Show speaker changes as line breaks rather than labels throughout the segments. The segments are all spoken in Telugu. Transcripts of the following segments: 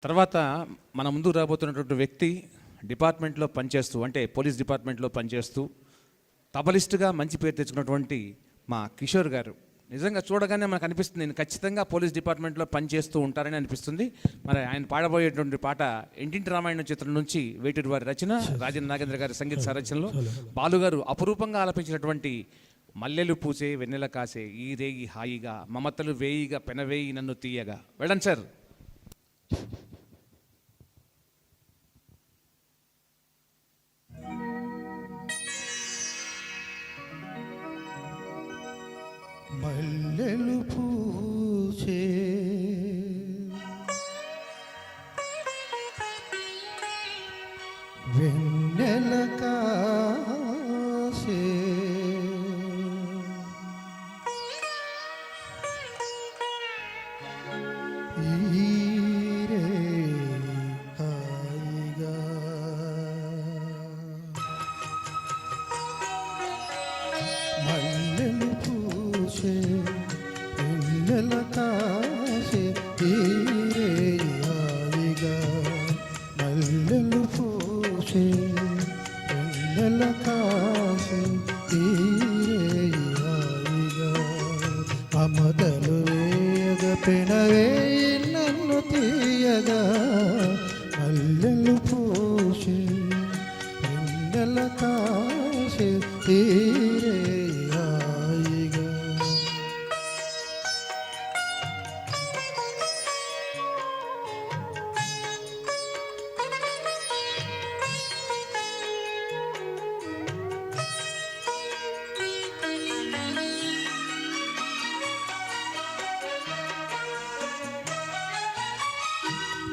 తర్వాత మన ముందు రాబోతున్నటువంటి వ్యక్తి డిపార్ట్మెంట్లో పనిచేస్తూ, అంటే పోలీస్ డిపార్ట్మెంట్లో పనిచేస్తూ తబలిస్టుగా మంచి పేరు తెచ్చుకున్నటువంటి మా కిషోర్ గారు. నిజంగా చూడగానే మనకు అనిపిస్తుంది, నేను ఖచ్చితంగా పోలీస్ డిపార్ట్మెంట్లో పనిచేస్తూ ఉంటారని అనిపిస్తుంది. మరి ఆయన పాడబోయేటువంటి పాట ఇంటింటి రామాయణం చిత్రం నుంచి వేటూరి వారి రచన, రాజేంద్ర నాగేంద్ర గారి సంగీత సంరచనలో బాలుగారు అపురూపంగా ఆలపించినటువంటి మల్లెలు పూసే వెన్నెల కాసే ఈ రేగి హాయిగా మమతలు వేయిగా పెనవేయి నన్ను తీయగా. వెళ్ళండి సార్.
మల్లెలు పూసే వెన్నెల కాసే ఈరే హాయిగా మల్లెలు పూసే వెన్నెల కాసే ఈరే హాయిగా మల్లెలు పూసే వెన్నెల కాసే ఈరే హాయిగా మమతలు వేయగ పెనవేయి నన్ను తీయగా మల్లెలు పూసే వెన్నెల కాసే ఈరే హాయిగా.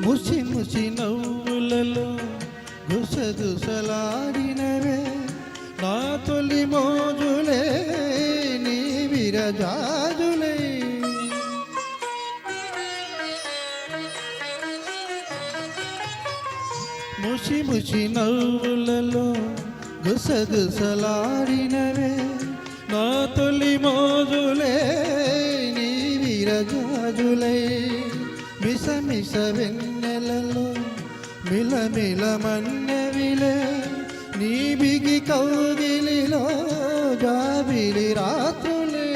ముసి ముసి నవ్వులలో గుసగుసలాడినవే నా తొలి మోజులే నీ విరజాజులే. ముసి ముసి నవ్వులలో గుసగుసలాడినవే నా తొలి మోజులే నీ విరజాజులే. మిస మిస వెన్నెలలో మిలమిల మన్నెవిలే నీ బిగి కౌగిలిలో జాబిలి రాత్రులే.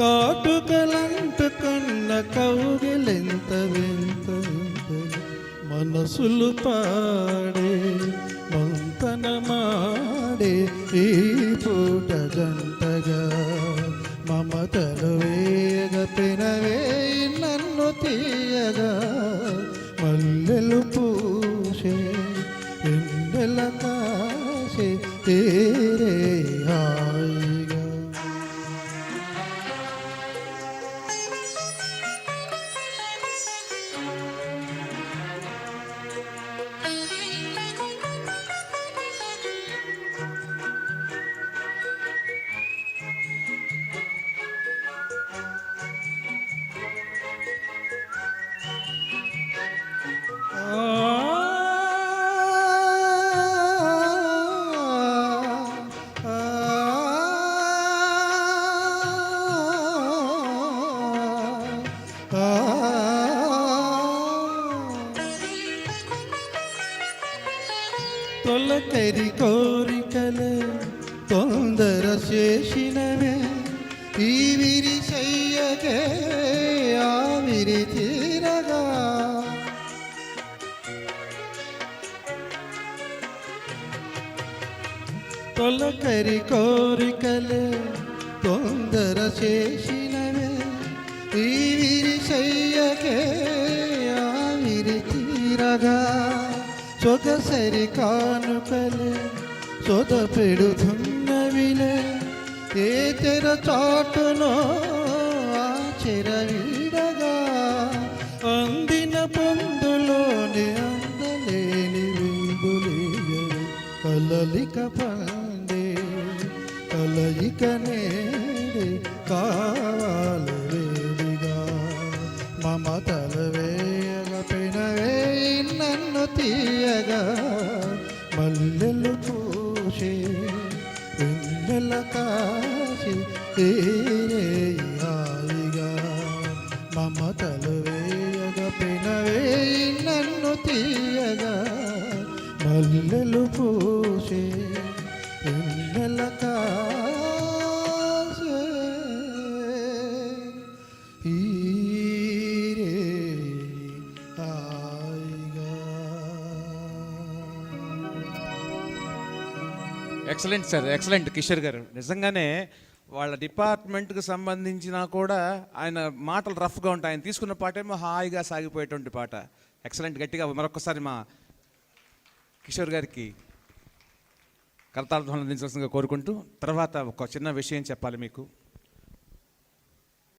కాటుకలంటుకున్న కౌగిలెంత వింత మనసులు పాడే మంతన మాడే ఈ పూట జంటగా మమతలు వేగ పెనవేయి నన్ను తీయగా మల్లెలు పూసే వెన్నెల కాసే తీరే హాయిగా. తొలకరి కోరికలే తొందర చేసినవే ఈ విరి చెయ్యకే ఆవిరి తీరగా. తొలకరి కోరికలే తొందర చేసినవే ఈ విరి చెయ్యకే ఆవిరి తీరగా. సొగసరి కానుకలే సొద పెడుతున్నవిలే ఏ తెర చాటునో ఆ చెర వీడగా. అందిన పొందులోని అందలేని విందులేయని కలలిక పండే కలయిక నేడే కావాలి వేడిగా మమతల వేగ పెనవేయి నన్ను తీయగా మల్లెలు పూసే వెన్నెల కాసే తీరే హాయిగా మమతలు వేయగ పెనవేయి తీయగా మల్లెలు పూసే ఎన్నెల కాసే ఈరే హాయిగా.
ఎక్సలెంట్ సార్, ఎక్సలెంట్ కిషోర్ గారు. నిజంగానే వాళ్ళ డిపార్ట్మెంట్కి సంబంధించినా కూడా ఆయన మాటలు రఫ్గా ఉంటాయి, ఆయన తీసుకున్న పాట ఏమో హాయిగా సాగిపోయేటువంటి పాట. ఎక్సలెంట్. గట్టిగా మరొకసారి మా కిషోర్ గారికి కరతాళ ధ్వనులు అందించాల్సిందిగా కోరుకుంటూ, తర్వాత ఒక చిన్న విషయం చెప్పాలి మీకు.